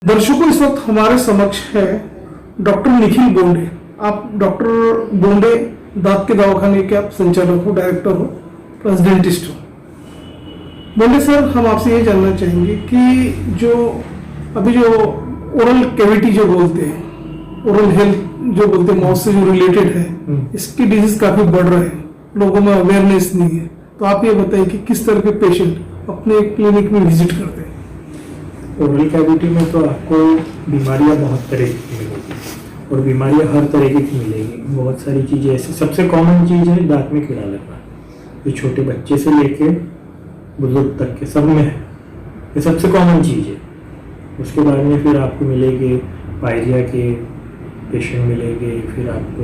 दर्शकों, इस वक्त हमारे समक्ष है डॉक्टर निखिल बोंडे। आप डॉक्टर बोंडे दांत के दवाखाने के आप संचालक हो, डायरेक्टर हो, प्लस डेंटिस्ट हो। बोंडे सर, हम आपसे ये जानना चाहेंगे कि जो अभी जो ओरल कैविटी जो बोलते हैं, ओरल हेल्थ जो बोलते हैं, माउथ से जो रिलेटेड है, इसकी डिजीज काफी बढ़ रहे हैं, लोगों में अवेयरनेस नहीं है। तो आप ये बताइए कि किस तरह के पेशेंट अपने क्लिनिक में विजिट करते हैं। ओरल कैविटी में तो आपको बीमारियां बहुत तरह की मिलेगी और बीमारियां हर तरह की मिलेगी। बहुत सारी चीज़ें ऐसी, सबसे कॉमन चीज़ है दांत में कीड़ा लगना। ये छोटे बच्चे से लेके बुजुर्ग तक के सब में है, ये सबसे कॉमन चीज़ है। उसके बाद में फिर आपको मिलेंगे पायरिया के पेशेंट मिलेंगे, फिर आपको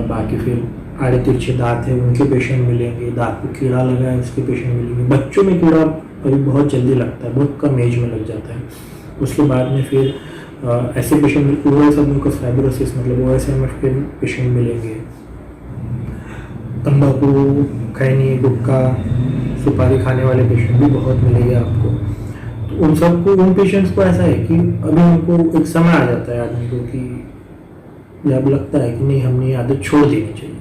बाकी फिर आड़े तिरछे दांत है उनके पेशेंट मिलेंगे, दांत को कीड़ा लगा है उसके पेशेंट मिलेंगे। बच्चों में कीड़ा अभी बहुत जल्दी लगता है, बहुत कम एज में लग जाता है। उसके बाद में फिर ऐसे पेशेंट ओरल सबम्यूकस फाइब्रोसिस मतलब OSMF के पेशेंट मिलेंगे। तंबाकू खैनी, गुटखा, सुपारी खाने वाले पेशेंट भी बहुत मिलेंगे आपको। तो उन सबको, उन पेशेंट्स को ऐसा है कि अभी उनको एक समय आ जाता है आदमी को कि जब लगता है कि नहीं, हमने आदत छोड़ देनी चाहिए,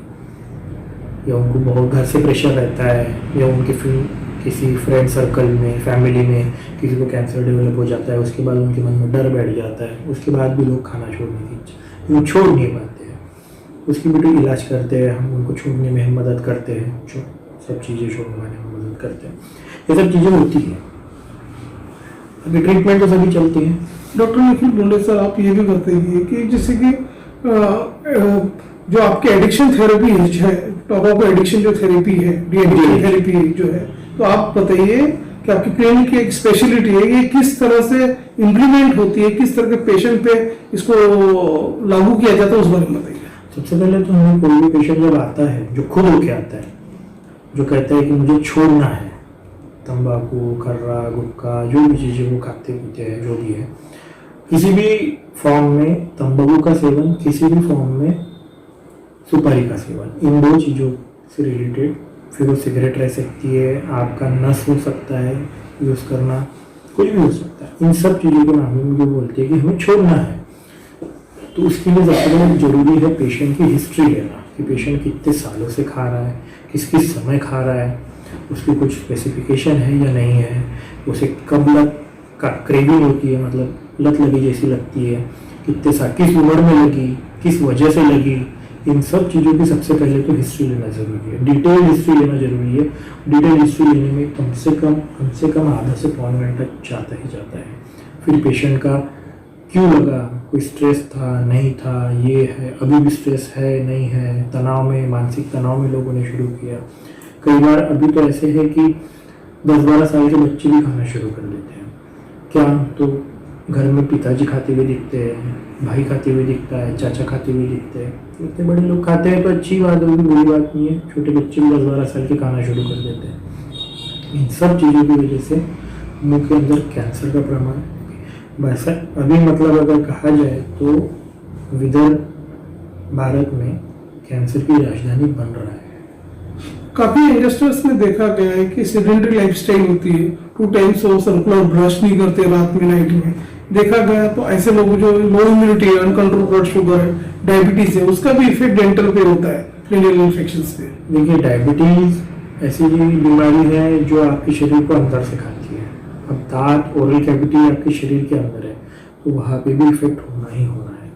या उनको बहुत घर से प्रेशर रहता है, या उनके फिर किसी फ्रेंड सर्कल में, फैमिली में किसी को कैंसर डेवलप हो जाता है, उसके बाद उनके मन में डर बैठ जाता है। उसके बाद भी लोग खाना छोड़ने की इच्छा, वो छोड़ नहीं पाते हैं। उसकी भी तो इलाज करते हैं हम, उनको छोड़ने में हम मदद करते हैं, सब चीज़ें छोड़ने में मदद करते हैं। ये सब चीज़ें होती हैं। अभी ट्रीटमेंट तो सभी चलती हैं। डॉक्टर निखिल बोंडे सर, आप ये भी बताइए कि जैसे कि जो आपकी एडिक्शन थेरेपी है, टोबैको एडिक्शन जो थेरेपी है, डी-एडिक्शन थेरेपी जो है, तो आप बताइए कि आपकी क्लिनिक की एक स्पेशलिटी है, ये किस तरह से इम्प्लीमेंट होती है, किस तरह के पेशेंट पे इसको लागू किया जाता है, उस बारे में बताइए। सबसे पहले तो हमें कोई भी पेशेंट जब आता है, जो खुद होके आता है, जो कहता है कि मुझे छोड़ना है तंबाकू, खर्रा, गुटखा, जो भी चीज़ें वो खाते पीते हैं, जो भी है, किसी भी फॉर्म में तंबाकू का सेवन, किसी भी फॉर्म में सुपारी का सेवन, इन दो चीज़ों से रिलेटेड, फिर वो सिगरेट रह सकती है, आपका नस हो सकता है यूज़ करना, कुछ भी हो सकता है। इन सब चीज़ों के मामले में जो बोलते हैं कि हमें छोड़ना है, तो उसके लिए सबसे पहले जरूरी है पेशेंट की हिस्ट्री लेना कि पेशेंट कितने सालों से खा रहा है, किस किस समय खा रहा है, उसकी कुछ स्पेसिफिकेशन है या नहीं है, उसे कब लत का क्रेविंग होती है, मतलब लत लगी जैसी लगती है, कितने साल, किस उम्र में लगी, किस वजह से लगी। इन सब चीज़ों की सबसे पहले तो हिस्ट्री लेना ज़रूरी है, डिटेल हिस्ट्री लेना ज़रूरी है। डिटेल हिस्ट्री लेने में कम से कम आधा से पौन घंटा जाता ही जाता है। फिर पेशेंट का क्यों लगा, कोई स्ट्रेस था, नहीं था, ये है, अभी भी स्ट्रेस है, नहीं है, तनाव में, मानसिक तनाव में लोगों ने शुरू किया। कई बार अभी तो ऐसे है कि 10-12 साल के बच्चे भी खाना शुरू कर देते हैं। क्या तो घर में पिताजी खाते हुए दिखते हैं, भाई खाते हुए दिखता है, चाचा खाते हुए दिखते हैं, इतने बड़े लोग खाते हैं तो अच्छी बात होगी, बुरी बात नहीं है। छोटे बच्चे भी 10-12 साल के खाना शुरू कर देते हैं। इन सब चीज़ों की वजह से मुंह के अंदर कैंसर का प्रमाण वैसा अभी, मतलब अगर कहा जाए तो विदर्भ भारत में कैंसर की राजधानी बन रहा है। काफी इंडस्ट्रीज में देखा गया है कि सेडेंटरी लाइफस्टाइल होती है, 2 टाइम्स वो सर्कुलर ब्रश नहीं करते रात में, नाइट में देखा गया। तो ऐसे लोग जो लो इम्यूनिटी है, अनकंट्रोल ब्लड शुगर है, डायबिटीज है, उसका भी इफेक्ट डेंटल पे होता है, डेंटल इन्फेक्शन पे। देखिए, डायबिटीज ऐसी बीमारी है जो आपके शरीर को अंदर से खाती है। अब दांत, ओरल कैविटी आपके शरीर के अंदर है, तो वहाँ पे भी इफेक्ट होना ही होना है।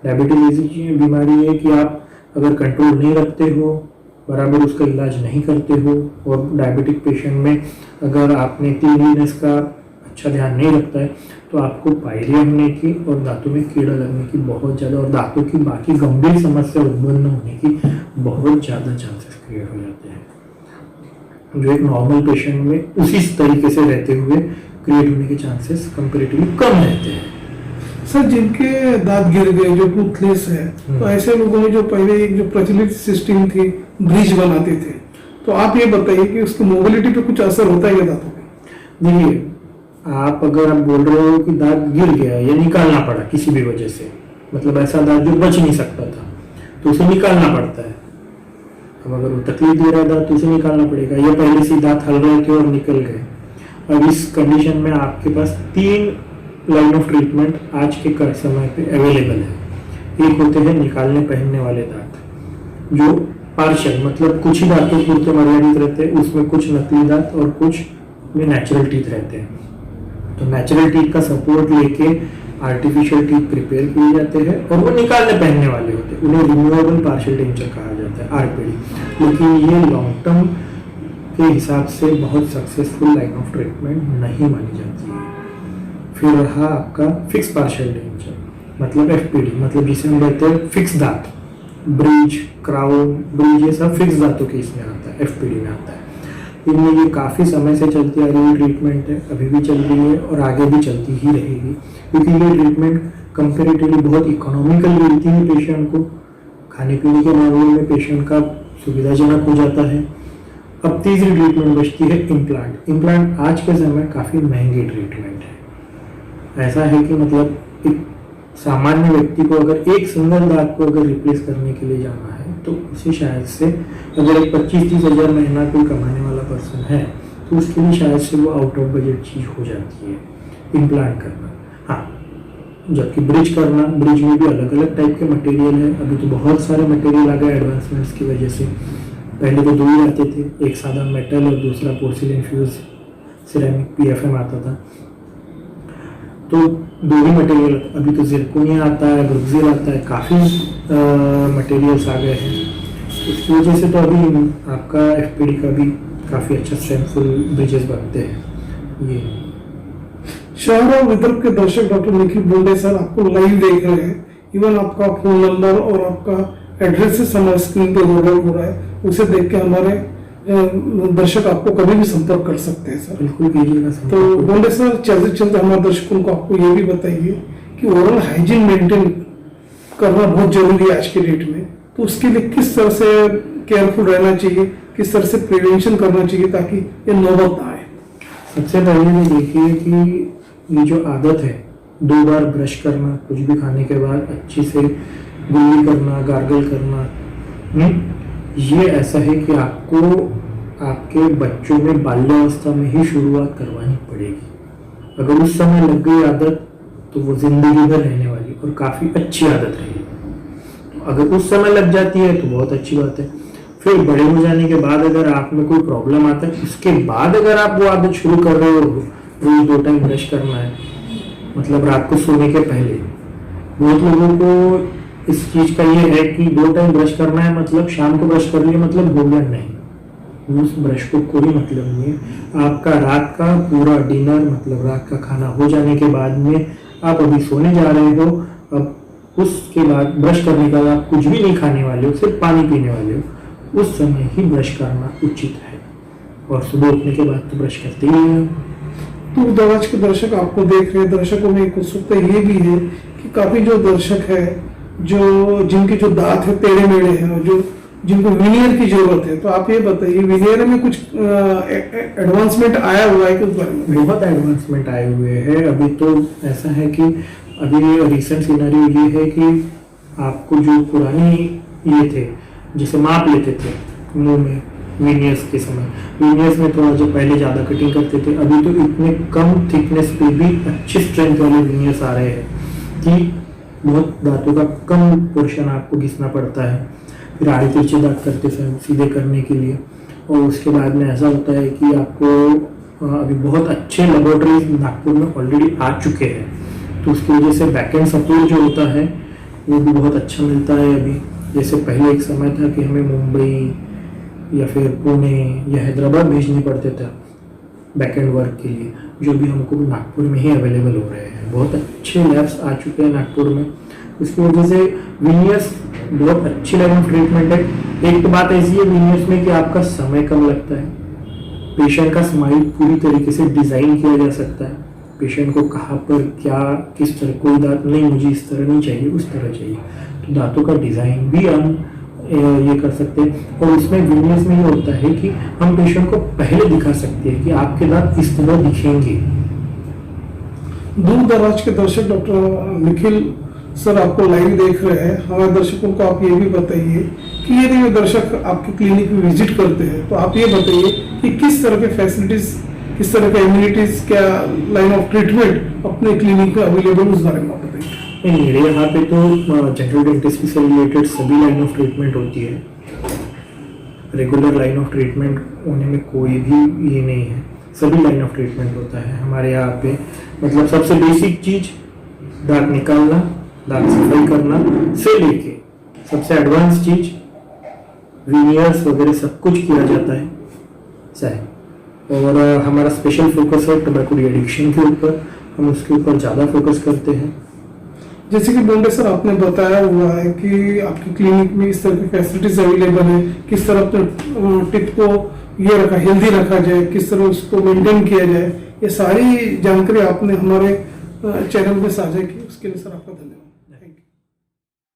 डायबिटीज ऐसी बीमारी है कि आप अगर कंट्रोल नहीं रखते हो, बराबर उसका इलाज नहीं करते हो, और डायबिटिक पेशेंट में अगर आपने क्लीनलीनेस का अच्छा ध्यान नहीं रखता है, तो आपको पायरिया होने की और दांतों में कीड़ा लगने की बहुत ज़्यादा, और दांतों की बाकी गंभीर समस्या उत्पन्न होने की बहुत ज़्यादा चांसेस क्रिएट हो जाते हैं, जो एक नॉर्मल पेशेंट में उसी तरीके से रहते हुए क्रिएट होने के चांसेस कंपेरेटिवली कम रहते हैं। सर, जिनके दांत गिर गए, जो टूथलेस है, तो ऐसे लोगों ने जो पहले एक जो प्रचलित सिस्टम थी, ब्रिज बनाते थे, तो आप ये बताइए कि उसकी मोबिलिटी पे कुछ असर होता है क्या दांतों पे? देखिए, आप अगर आप बोल रहे हो कि दांत गिर गया या निकालना पड़ा किसी भी वजह से, मतलब ऐसा दांत जो बच नहीं सकता था, तो उसे निकालना पड़ता है। अब अगर वो तकलीफ दे रहा है दांत तो उसे निकालना पड़ेगा, या पहले से दांत हल रहे थे और निकल गए। अब इस कंडीशन में आपके पास 3 लाइन ऑफ ट्रीटमेंट आज के समय पे अवेलेबल है। एक होते हैं निकालने पहनने वाले दांत, जो पार्शियल मतलब कुछ ही दांतों पूरते मर्यादित रहते हैं, उसमें कुछ नकली दांत और कुछ में नेचुरल टीथ रहते हैं। तो नेचुरल टीथ का सपोर्ट लेके आर्टिफिशियल टीथ प्रिपेयर किए जाते हैं और वो निकालने पहनने वाले होते हैं, उन्हें रिमूवेबल पार्शियल डेंचर कहा जाता है, आरपीडी। लेकिन ये लॉन्ग टर्म के हिसाब से बहुत सक्सेसफुल लाइन ऑफ ट्रीटमेंट नहीं मानी जाती है। फिर रहा आपका फिक्स पार्शियल डेंचर मतलब एफपीडी, मतलब जिसे हम कहते हैं फिक्स दांत, ब्रिज, क्राउन, ब्रिज, ये सब फिक्स दांतों के इसमें आता है, एफपीडी में आता है। इनमें ये काफ़ी समय से चलती आ रही हुई ट्रीटमेंट है, अभी भी चल रही है और आगे भी चलती ही रहेगी, क्योंकि ये ट्रीटमेंट कंपेरेटिवली बहुत इकोनॉमिकल मिलती है पेशेंट को। खाने पीने के मामले में पेशेंट का सुविधाजनक हो जाता है। अब तीसरी ट्रीटमेंट बचती है इम्प्लांट। इम्प्लांट आज के समय काफ़ी महंगी ट्रीटमेंट है। ऐसा है कि मतलब एक सामान्य व्यक्ति को अगर एक सिंगल दांत को अगर रिप्लेस करने के लिए जाना है तो उसे शायद से, अगर एक 25-30 हज़ार महीना कोई कमाने वाला पर्सन है तो उसके लिए शायद से वो आउट ऑफ बजट चीज़ हो जाती है इम्प्लांट करना। हाँ, जबकि ब्रिज करना, ब्रिज में भी अलग अलग टाइप के मटेरियल है। अभी तो बहुत सारे मटेरियल आ गए एडवांसमेंट्स की वजह से। पहले तो 2 ही आते थे, एक सादा मेटल और दूसरा पोर्सिलेन फ्यूज सिरेमिक पीएफएम आता था, तो 2 ही मटेरियल। अभी तो जिरकोनिया आता है, ब्रुक्सिल आता है, काफ़ी मटेरियल्स आ गए हैं। इसकी वजह से तो अभी आपका एफपीडी का भी काफ़ी अच्छा स्ट्रेंथफुल ब्रिजेस बनते हैं। ये शहर और विदर्भ के दर्शक डॉक्टर निखिल बोंडे सर आपको लाइव देख रहे हैं। इवन आपका फोन नंबर और आपका एड्रेस हमारे स्क्रीन पे हो रहा है, उसे देख के हमारे दर्शक आपको कभी भी संपर्क कर सकते हैं सर। बिल्कुल कीजिएगा। तो बोंडे सर, चलते चलते हमारे दर्शकों को आपको ये भी बताइए कि ओरल हाइजीन मेंटेन करना बहुत जरूरी है आज के डेट में, तो उसके लिए किस तरह से केयरफुल रहना चाहिए, किस तरह से प्रिवेंशन करना चाहिए ताकि ये नौबत ना आए। सबसे पहले ये देखिए कि ये जो आदत है 2 बार ब्रश करना, कुछ भी खाने के बाद अच्छी से गुल्ली करना, गार्गल करना, ये ऐसा है कि आपको आपके बच्चों में बाल्यावस्था में ही शुरुआत करवानी पड़ेगी। अगर उस समय लग गई आदत तो वो जिंदगी भर रहने वाली और काफ़ी अच्छी आदत रहेगी। तो अगर उस समय लग जाती है तो बहुत अच्छी बात है। फिर बड़े हो जाने के बाद अगर आप में कोई प्रॉब्लम आता है, उसके बाद अगर आप वो आदत शुरू कर रहे हो, रोज 2 टाइम ब्रश करना है, मतलब रात को सोने के पहले। बहुत लोगों को इस चीज का ये है कि 2 टाइम ब्रश करना है मतलब शाम को ब्रश कर लिया मतलब हो गया, नहीं, उस ब्रश को कोई मतलब नहीं है। आपका रात का पूरा डिनर मतलब रात का खाना हो जाने के बाद में आप अभी सोने जा रहे हो, अब उसके बाद ब्रश करने के बाद आप कुछ भी नहीं खाने वाले हो, सिर्फ पानी पीने वाले हो, उस समय ही ब्रश करना उचित है। और सुबह उठने के बाद तो ब्रश करते ही हैं। तो दराज के दर्शक आपको देख रहे हैं, दर्शकों में एक उत्सुकता ये भी है कि काफी जो दर्शक है जो जिनके जो दांत है टेढ़े मेढ़े हैं और जो जिनको विनियर की जरूरत है, तो आप ये बताइए विनियर में कुछ एडवांसमेंट आया हुआ है कि उस बारे में? बहुत एडवांसमेंट आए हुए हैं। अभी तो ऐसा है कि अभी रिसेंट सिनेरियो ये है कि आपको जो पुरानी ये थे जिसे माप लेते थे मुंह में विनियर्स के समय, विनियर्स में थोड़ा जो पहले ज़्यादा कटिंग करते थे, अभी तो इतने कम थिकनेस पे भी अच्छे स्ट्रेंथ वाले विनियर्स आ रहे हैं कि बहुत दांतों का कम पोर्शन आपको घिसना पड़ता है। फिर आड़े तिरछे दांत करते समय सीधे करने के लिए, और उसके बाद में ऐसा होता है कि आपको अभी बहुत अच्छे लेबोरेटरीज नागपुर में ऑलरेडी आ चुके हैं, तो उसकी वजह से बैकएंड सपोर्ट जो होता है वो भी बहुत अच्छा मिलता है अभी। जैसे पहले एक समय था कि हमें मुंबई या फिर पुणे या हैदराबाद भेजने पड़ते थे बैकएंड वर्क के लिए, जो भी हमको नागपुर में ही अवेलेबल हो रहे हैं। बहुत अच्छे लैब्स आ चुके हैं नागपुर में, उसकी वजह से विनियर्स बहुत अच्छी लाइन ऑफ ट्रीटमेंट है। एक तो बात ऐसी है विनियर्स में कि आपका समय कम लगता है, पेशेंट का स्माइल पूरी तरीके से डिज़ाइन किया जा सकता है, पेशेंट को कहाँ पर क्या किस तरह, कोई दांत नहीं मुझे इस तरह नहीं चाहिए उस तरह चाहिए, तो दांतों का डिज़ाइन भी हम ये कर सकते हैं। और उसमें विनियर्स में ये होता है कि हम पेशेंट को पहले दिखा सकते हैं कि आपके दांत इस तरह दिखेंगे। दूर दराज के दर्शक डॉक्टर निखिल सर आपको लाइव देख रहे हैं, हमारे दर्शकों को आप ये भी बताइए कि यदि वे दर्शक आपके क्लिनिक में विजिट करते हैं तो आप ये बताइए कि किस तरह के फैसिलिटीज, किस तरह के इम्यूनिटीज, क्या लाइन ऑफ ट्रीटमेंट अपने क्लिनिक में अवेलेबल, उस बारे में आप बताइए। नहीं, मेरे यहाँ पे तो जनरल डेंटिस्ट्री से रिलेटेड सभी लाइन ऑफ ट्रीटमेंट होती है। रेगुलर लाइन ऑफ ट्रीटमेंट होने में कोई भी ये नहीं है, सभी लाइन ऑफ ट्रीटमेंट होता है हमारे यहाँ पे। मतलब सबसे बेसिक चीज दांत निकालना, दांत सफाई करना से लेके सबसे एडवांस चीज विनियर्स वगैरह सब कुछ किया जाता है ऐसा है। और हमारा स्पेशल फोकस है टोबैको डी एडिक्शन के ऊपर, हम उसके ऊपर ज़्यादा फोकस करते हैं। जैसे कि बोंडे सर आपने बताया हुआ है कि आपकी क्लिनिक में इस तरह की फैसिलिटीज अवेलेबल है, किस तरह अपने टिप को ये रखा, हेल्दी रखा जाए, किस तरह उसको मेंटेन किया जाए, ये सारी जानकारी आपने हमारे चैनल में साझा की, उसके लिए सर आपका धन्यवाद।